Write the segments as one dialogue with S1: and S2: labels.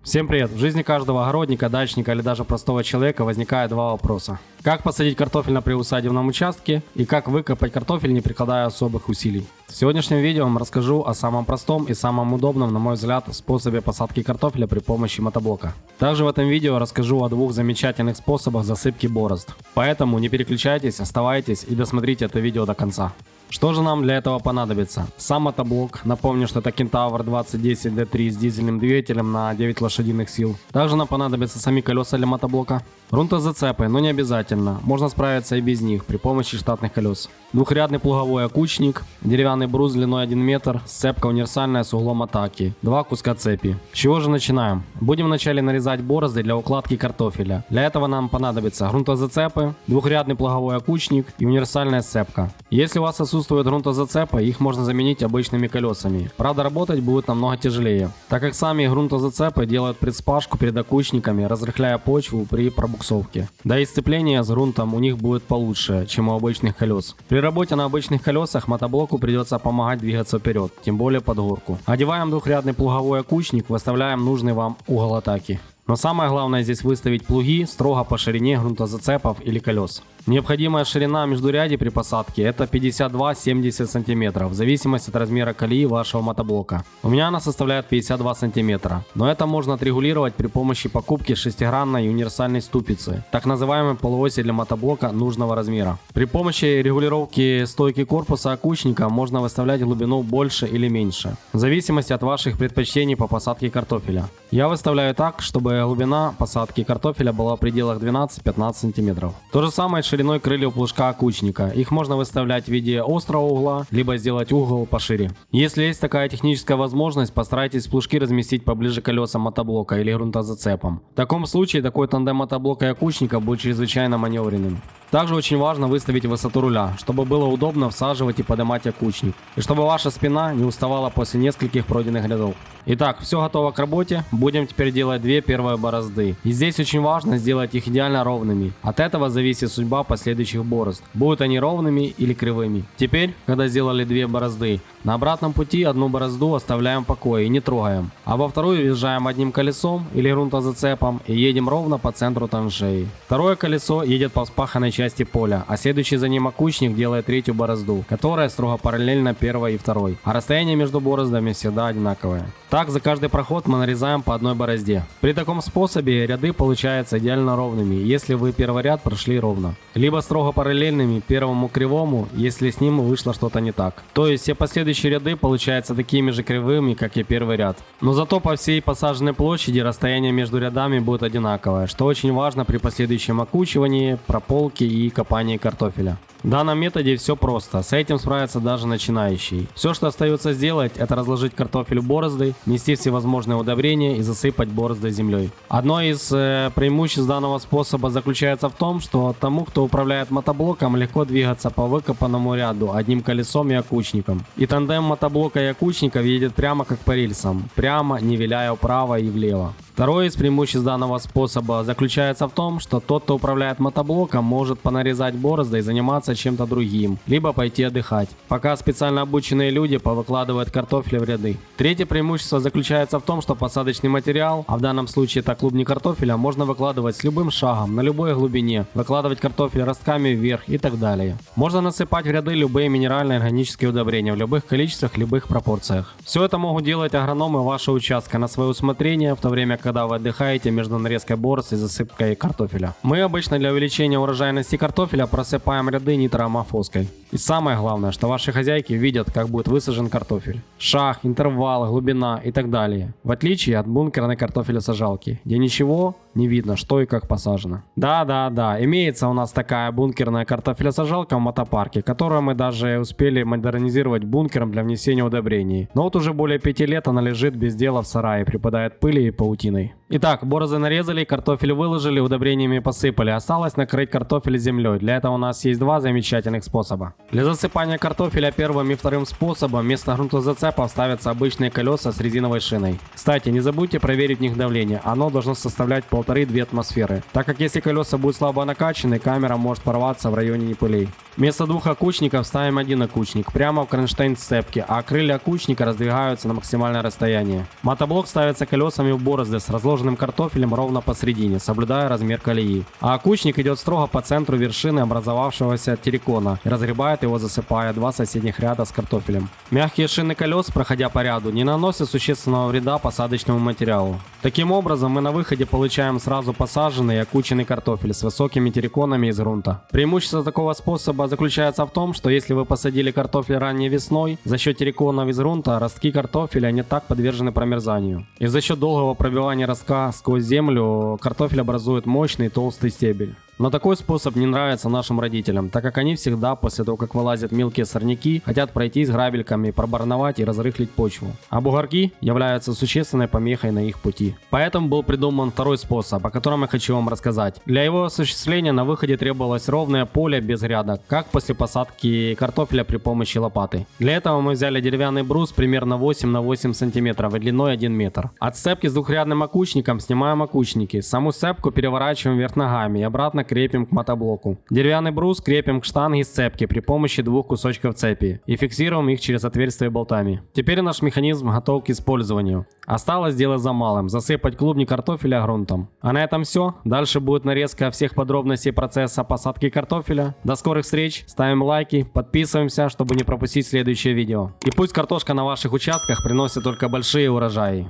S1: Всем привет! В жизни каждого огородника, дачника или даже простого человека возникает два вопроса. Как посадить картофель на приусадебном участке и как выкопать картофель, не прикладая особых усилий. В сегодняшнем видео я вам расскажу о самом простом и самом удобном, на мой взгляд, способе посадки картофеля при помощи мотоблока. Также в этом видео расскажу о двух замечательных способах засыпки борозд. Поэтому не переключайтесь, оставайтесь и досмотрите это видео до конца. Что же нам для этого понадобится? Сам мотоблок, напомню, что это Kentaur 2010 D3 с дизельным двигателем на 9 лошадиных сил. Также нам понадобятся сами колеса для мотоблока. Грунтозацепы, но не обязательно, можно справиться и без них при помощи штатных колес. Двухрядный плуговой окучник, деревянный брус длиной 1 метр, сцепка универсальная с углом атаки, 2 куска цепи. С чего же начинаем? Будем вначале нарезать борозды для укладки картофеля. Для этого нам понадобятся грунтозацепы, двухрядный плуговой окучник и универсальная сцепка. Если у вас отсутствуют грунтозацепы, их можно заменить обычными колесами. Правда, работать будет намного тяжелее, так как сами грунтозацепы делают предспашку перед окучниками, разрыхляя почву при пробуксовке. Да и сцепление с грунтом у них будет получше, чем у обычных колес. При работе на обычных колесах мотоблоку придется помогать двигаться вперед, тем более под горку. Одеваем двухрядный плуговой окучник, выставляем нужный вам угол атаки. Но самое главное здесь выставить плуги строго по ширине грунтозацепов или колес. Необходимая ширина междурядий при посадке это 52-70 см, в зависимости от размера колеи вашего мотоблока. У меня она составляет 52 см, но это можно отрегулировать при помощи покупки шестигранной универсальной ступицы, так называемой полуоси для мотоблока нужного размера. При помощи регулировки стойки корпуса окучника можно выставлять глубину больше или меньше, в зависимости от ваших предпочтений по посадке картофеля. Я выставляю так, чтобы глубина посадки картофеля была в пределах 12-15 см. То же самое с шириной крыльев плужка окучника. Их можно выставлять в виде острого угла, либо сделать угол пошире. Если есть такая техническая возможность, постарайтесь плужки разместить поближе к колесам мотоблока или грунтозацепам. В таком случае такой тандем мотоблока и окучника будет чрезвычайно маневренным. Также очень важно выставить высоту руля, чтобы было удобно всаживать и поднимать окучник, и чтобы ваша спина не уставала после нескольких пройденных рядов. Итак, все готово к работе. Будем теперь делать две первые борозды. И здесь очень важно сделать их идеально ровными. От этого зависит судьба последующих борозд. Будут они ровными или кривыми. Теперь, когда сделали две борозды, на обратном пути одну борозду оставляем в покое и не трогаем. А во вторую въезжаем одним колесом или грунтозацепом и едем ровно по центру траншеи. Второе колесо едет по вспаханной части поля, а следующий за ним окучник делает третью борозду, которая строго параллельна первой и второй. А расстояние между бороздами всегда одинаковое. Так, за каждый проход мы нарезаем по одной борозде. При таком способе ряды получаются идеально ровными, если вы первый ряд прошли ровно. Либо строго параллельными первому кривому, если с ним вышло что-то не так. То есть все последующие ряды получаются такими же кривыми, как и первый ряд. Но зато по всей посаженной площади расстояние между рядами будет одинаковое, что очень важно при последующем окучивании, прополке и копании картофеля. В данном методе все просто, с этим справится даже начинающий. Все, что остается сделать, это разложить картофель в борозды, внести всевозможные удобрения и засыпать борозды землей. Одно из преимуществ данного способа заключается в том, что тому, кто управляет мотоблоком, легко двигаться по выкопанному ряду одним колесом и окучником. И тандем мотоблока и окучников едет прямо как по рельсам, прямо, не виляя вправо и влево. Второе из преимуществ данного способа заключается в том, что тот, кто управляет мотоблоком, может понарезать борозды и заниматься чем-то другим, либо пойти отдыхать, пока специально обученные люди повыкладывают картофель в ряды. Третье преимущество заключается в том, что посадочный материал, а в данном случае это клубни картофеля, можно выкладывать с любым шагом, на любой глубине, выкладывать картофель ростками вверх и так далее. Можно насыпать в ряды любые минеральные органические удобрения в любых количествах, любых пропорциях. Все это могут делать агрономы вашего участка на свое усмотрение, в то время когда вы отдыхаете между нарезкой борозд и засыпкой картофеля. Мы обычно для увеличения урожайности картофеля просыпаем ряды нитроамофоской. И самое главное, что ваши хозяйки видят, как будет высажен картофель. Шаг, интервал, глубина и так далее. В отличие от бункерной картофелесажалки, где ничего не видно, что и как посажено. Да, имеется у нас такая бункерная картофелесажалка в мотопарке, которую мы даже успели модернизировать бункером для внесения удобрений. Но вот уже более 5 лет она лежит без дела в сарае, припадает пыли и паутиной. Итак, борозды нарезали, картофель выложили, удобрениями посыпали. Осталось накрыть картофель землей. Для этого у нас есть два замечательных способа. Для засыпания картофеля первым и вторым способом вместо грунтозацепов ставятся обычные колеса с резиновой шиной. Кстати, не забудьте проверить в них давление. Оно должно составлять 1,5-2 атмосферы. Так как если колеса будут слабо накачаны, камера может порваться в районе непылей. Вместо двух окучников ставим один окучник прямо в кронштейн сцепки, а крылья окучника раздвигаются на максимальное расстояние. Мотоблок ставится колесами в борозды с разложенными расположенным картофелем ровно посередине, соблюдая размер колеи. А окучник идет строго по центру вершины образовавшегося террикона и разгребает его, засыпая два соседних ряда с картофелем. Мягкие шины колес, проходя по ряду, не наносят существенного вреда посадочному материалу. Таким образом, мы на выходе получаем сразу посаженный и окученный картофель с высокими терриконами из грунта. Преимущество такого способа заключается в том, что если вы посадили картофель ранней весной, за счет терриконов из грунта ростки картофеля не так подвержены промерзанию. И за счет долгого пробивания ростка сквозь землю картофель образует мощный толстый стебель. Но такой способ не нравится нашим родителям, так как они всегда после того, как вылазят мелкие сорняки, хотят пройтись грабельками, пробарновать и разрыхлить почву. А бугорки являются существенной помехой на их пути. Поэтому был придуман второй способ, о котором я хочу вам рассказать. Для его осуществления на выходе требовалось ровное поле без грядок, как после посадки картофеля при помощи лопаты. Для этого мы взяли деревянный брус примерно 8 на 8 см и длиной 1 метр. От цепки с двухрядным окучником снимаем окучники, саму цепку переворачиваем вверх ногами и обратно крепим к мотоблоку. Деревянный брус крепим к штанге сцепки при помощи двух кусочков цепи и фиксируем их через отверстия болтами. Теперь наш механизм готов к использованию. Осталось дело за малым – засыпать клубни картофеля грунтом. А на этом все. Дальше будет нарезка всех подробностей процесса посадки картофеля. До скорых встреч, ставим лайки, подписываемся, чтобы не пропустить следующее видео. И пусть картошка на ваших участках приносит только большие урожаи.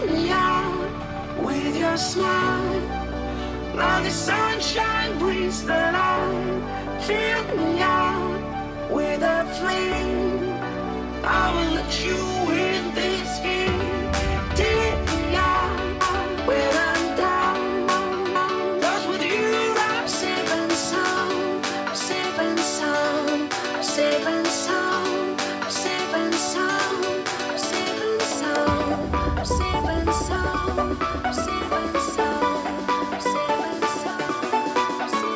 S2: me out with your smile. Now the sunshine brings the light. Fill me out with a flame. I will let you in this game. Take me out when I'm down. 'Cause with you I'm safe and sound. Safe and sound. Safe and sound. Safe and sound. Safe and sound. Safe and sound. Safe and sound. Safe and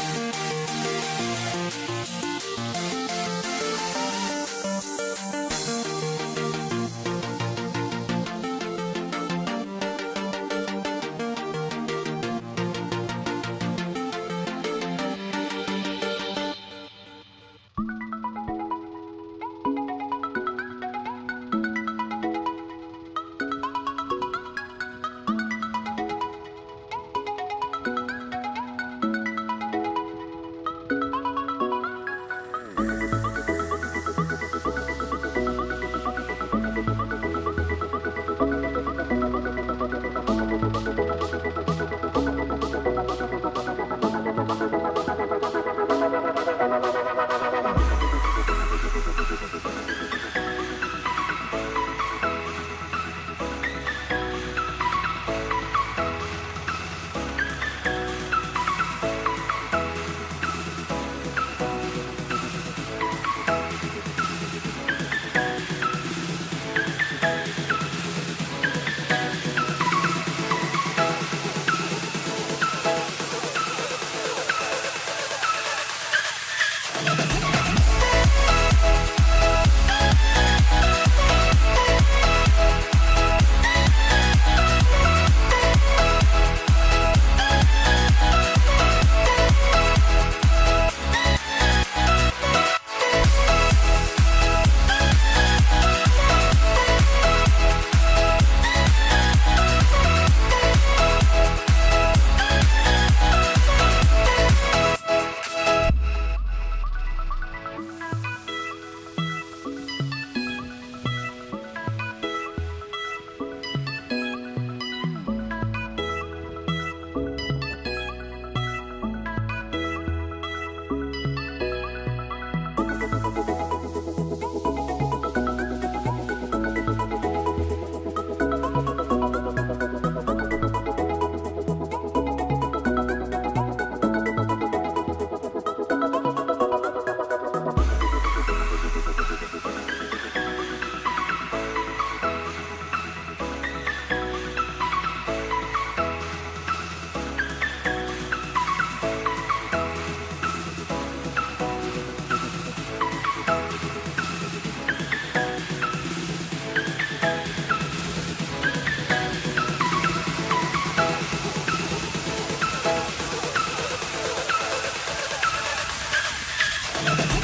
S2: We'll be right back.